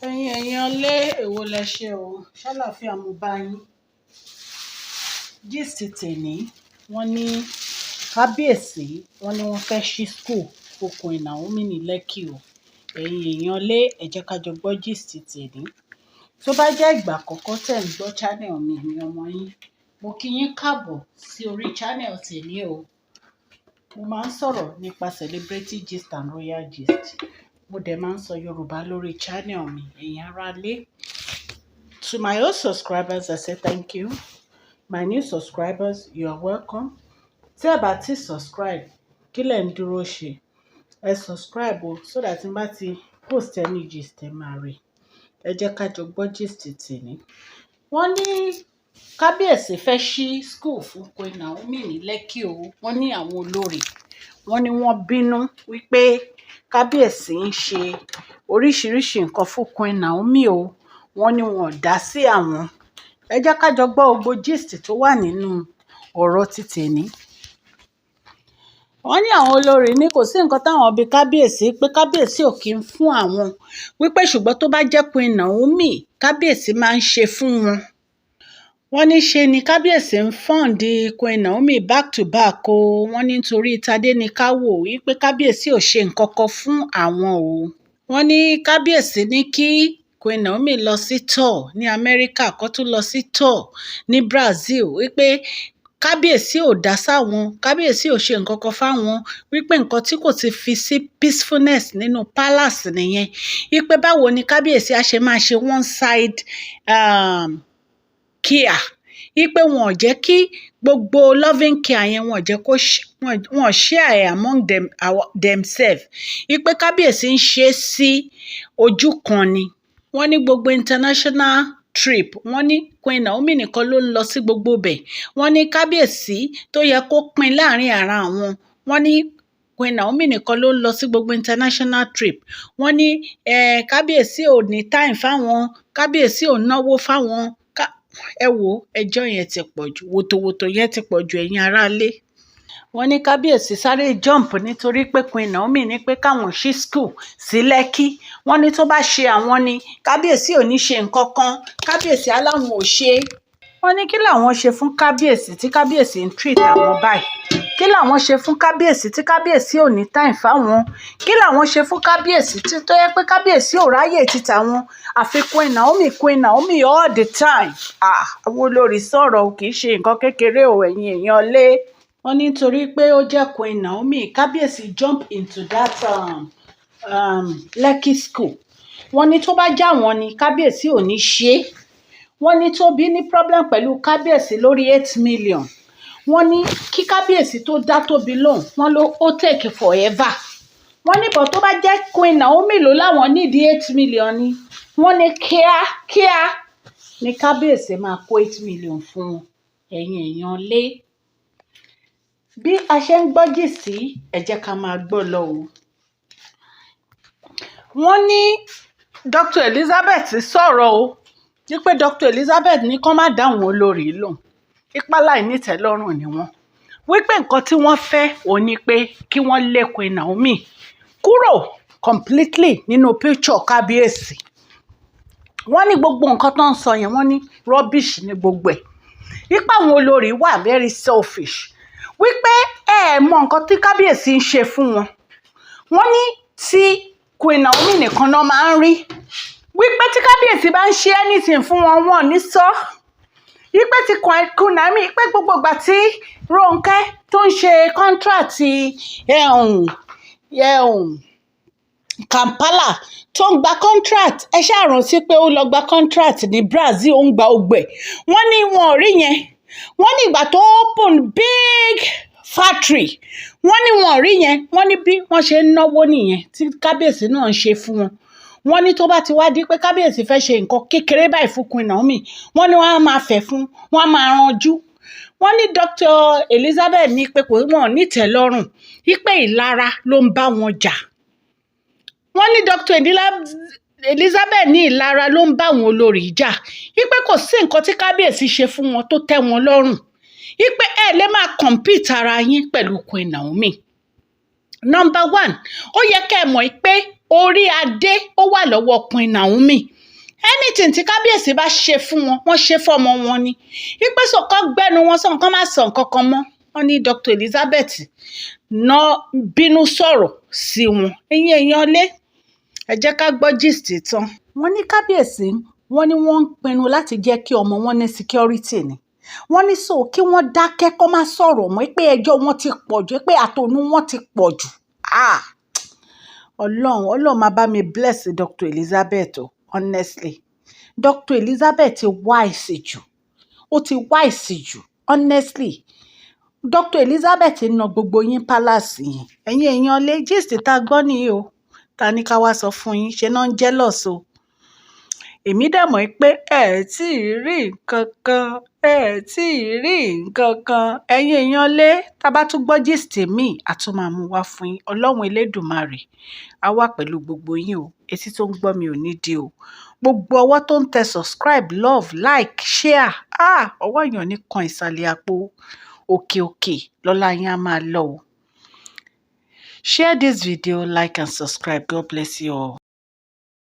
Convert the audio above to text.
Èèyàn lé èwo lẹ ṣe o ṣàlàáfíà mo bá yín. Gist tèmi wọ́n ní kábíyèsí wọ́n ní wọ́n fẹ́ ṣí school fún Queen Naomi ní Lekki o. Èèyàn lé ẹ jẹ́ ká jọ gbọ́ gist tèmi. Tó bá jẹ́ ìgbà àkọ́kọ́ tẹ̀ ń gbọ́ channel mi ọmọ yín, mo kí yín káàbọ̀ sí orí channel tèmi o. Mo máa ń sọ̀rọ̀ nípa celebrity gist and royal gist. Mo dẹ̀ máa ń sọ Yorùbá lórí channel mi, ẹ̀yin ará lé. To my old subscribers, I say thank you. My new subscribers, you are welcome. Tí ẹ bá ti subscribe, kí lẹ̀ ń dúró ṣe? Ẹ subscribe o, so that tí n bá ti post any gist ẹ máa rí. Ẹ jẹ́ ká jọ gbọ́ gist tèmi. Wọ́n ní kábíyèsí fẹ́ ṣí school fún Queen Naomi ní Lekki o. Wọ́n ní àwọn olórí. Wọ́n ní wọ́n bínú wípé kábíyèsí ń ṣe oríṣiríṣi nǹkan fún Queen Naomi o. Wọ́n ní wọn ò dá sí àwọn. Ẹ jẹ́ ká jọ gbọ́ gbogbo gist tó wà nínú ọ̀rọ̀ ti tèmi. Wọ́n ní àwọn olórí ní kò sí nǹkan táwọn bí kábíyèsí pé kábíyèsí ò kí ń fún àwọn. Wípé ṣùgbọ́n tó bá jẹ́ Queen Naomi, kábíyèsí máa ń ṣe fún wọn. Wọ́n ní ṣe ni kábíyèsí ń fọ́ǹdì Queen Naomi back to back o. Wọ́n ní nítorí Tadé ní ká wò wípé kábíyèsí ò ṣe nǹkan kan fún àwọn o. Wọ́n ní kábíyèsí ní kí Queen Naomi lọ sí tour ní Amẹ́ríkà, kó tún lọ sí tour ní Brazil, wípé kábíyèsí ò dá sáwọn, kábíyèsí ò ṣe nǹkan kan fáwọn, wípé nǹkan tí kò ti fi sí peacefulness nínú palace nìyẹn. Wípé báwo ni kábíyèsí á ṣe máa ṣe one side care. Wípé wọn ò jẹ́ kí gbogbo loving care yẹn wọn ò jẹ́ kó wọn share among themselves. Wípé kábíyèsí ń ṣe sí ojú kan ni. Wọ́n ní gbogbo international trip, wọ́n ní Queen Naomi nìkan ló ń lọ sí gbogbo bẹ̀. Wọ́n ní kábíyèsí tó yẹ kó pín láàrin ara wọn. Wọ́n ní Queen Naomi nìkan ló ń lọ sí gbogbo international trip. Wọ́n ní kábíyèsí ò ní time fáwọn, kábíyèsí ò náwó fáwọn. Ẹ wo ẹjọ́ yẹn ti pọ̀ jù, wòtòwòtò yẹn ti pọ̀ jù ẹ̀yin aráalé. Wọ́n ní kábíyèsí sáré jump nítorí pé Queen Naomi ní pé káwọn ṣí school sí Lekki. Wọ́n ní tó bá ṣe àwọn ni kábíyèsí ò ní ṣe nǹkan kan, kábíyèsí aláwọn ò ṣe. Wọ́n ní kí làwọn ṣe fún kábíyèsí tí kábíyèsí ń treat àwọn báyìí. Kí làwọn ṣe fún kábíyèsí tí kábíyèsí ò ní time fáwọn. Kí làwọn ṣe fún kábíyèsí tí tó yẹ pé kábíyèsí ò ráyè títà wọn. Àfi Queen Naomi all the time. Àwọn olórí sọ̀rọ̀ o, kì í ṣe nǹkan kékeré o ẹ̀yin èèyàn lé. Wọ́n ní nítorí pé ó jẹ́ Queen Naomi, kábíyèsí jump into that Lekki school. Wọ́n ní tó bá já wọn ni kábíyèsí ò ní ṣe. Wọ́n ní Tóbi ní problem pẹ̀lú kábíyèsí lórí 8 million. Wọ́n ní kí kábíyèsí tó dá Tóbi lóhùn, wọ́n ló ó take forever. Wọ́n ní bọ̀ tó bá jẹ́ Queen Naomi ló láwọn nídìí 8 million ni. Wọ́n ní kíá ni kábíyèsí máa kó 8 million fún wọn. Ẹ̀yin èèyàn lé. Bí a ṣe ń gbọ́ gist sí, ẹ jẹ́ ká máa gbọ́ lọ o. Wọ́n ní Dr. Elizabeth sọ̀rọ̀ o. Wípé Dr. Elizabeth ní kán má dá àwọn olórí lóhùn. Ipá láì nítẹ́lọ́rùn ni wọ́n. Wípé nǹkan tí wọ́n fẹ́ ò ní pé kí wọ́n lé Queen Naomi kúrò completely nínú picture kábíyèsí. Wọ́n ní gbogbo nǹkan tó ń sọ yẹn, wọ́n ní rubbish ní gbogbo ẹ̀. Wípé àwọn olórí wà very selfish. Wípé mọ nǹkan tí kábíyèsí ń ṣe fún wọn. Wọ́n ní tí Queen Naomi nìkan náà máa ń rí. Wípé tí kábíyèsí bá ń ṣe anything fún wọn, wọn ò ní sọ. Wípé tí Queen Naomi pé gbogbo ìgbà tí Rónkẹ́ tó ń ṣe contract Kampala tó ń gba contract, ẹ ṣáà rántí pé ó lọ gba contract ní Brazil, ó ń gba ogbè. Wọ́n ní wọn ò rí yẹn. Wọ́n ní ìgbà tó open big factory, wọ́n ní wọn ò rí yẹn. Wọ́n ní bí wọ́n ṣe ń náwó nìyẹn tí kábíyèsí náà ń ṣe fún wọn. Wọ́n ní tó bá ti wá di pé kábíyèsí fẹ́ ṣe nǹkan kékeré báyìí fún Queen Naomi, wọ́n ní wọ́n á máa fẹ̀ fún, wọ́n á máa ranjú. Wọ́n ní Dr. Elizabeth ní pé wọn ò ní ìtẹ́lọ́rùn, wípé ìlara ló ń bá wọn jà. Wọ́n ní Dr. Elizabeth ní ìlara ló ń bá àwọn olórí jà. Wípé kò sí nǹkan tí kábíyèsí ṣe fún wọn tó tẹ́ wọn lọ́rùn. Wípé lè máa compete ara yín pẹ̀lú Queen Naomi. Number 1, ó yẹ kẹ́ ẹ mọ̀ pé orí adé ó wà lọ́wọ́ Queen Naomi. Anything tí kábíyèsí bá ṣe fún wọn, wọ́n ṣe fọ́mọ wọn ni. Ipe sọ̀kan gbẹ́nu wọn sọ̀kan kan má sọ nǹkan kan mọ́. Wọ́n ní Dr. Elizabeth náà bínú sọ̀rọ̀ sí wọn. Ẹ̀yin èèyàn lé, ẹ jẹ́ ká gbọ́ gist tán. Wọ́n ní kábíyèsí, wọ́n ní wọ́n ń pinnu láti jẹ́ kí ọmọ wọn ní security ni. Wọ́n ní so kí wọ́n dákẹ́ kó má sọ̀rọ̀ mọ́ pé ẹjọ́ wọn ti pọ̀ jù, pé àtònú wọn ti pọ̀ jù. Ọlọ́run máa bá mi bless Dr. Elizabeth o, honestly. Dr. Elizabeth ti wise jù, ó ti wise jù, honestly. Dr. Elizabeth na gbogbo yín palace yín. Ẹ̀yin èèyàn lé gist tá a gbọ́ nìyí o. Ta ní ká wá sọ fún yín, ṣe náà ń jealous o. Èmi dẹ̀ mọ̀ pé tí ì rí nǹkan kan, tí ì rí nǹkan kan. Ẹ̀yin èèyàn lé, tá a bá tún gbọ́ gist mi, a tún máa mú wá fún yín. Ọlọ́run Elédùmarè á wà pẹ̀lú gbogbo yín o. Etí tó ń gbọ́ mi ò ní di o. Gbogbo ọwọ́ tó ń tẹ subscribe, love, like, share. Ọwọ́ èèyàn ní kan ìsàlẹ̀ àpò. Òkè òkè lọ́lá yín á máa lọ o. Share this video, like and subscribe. God bless you all.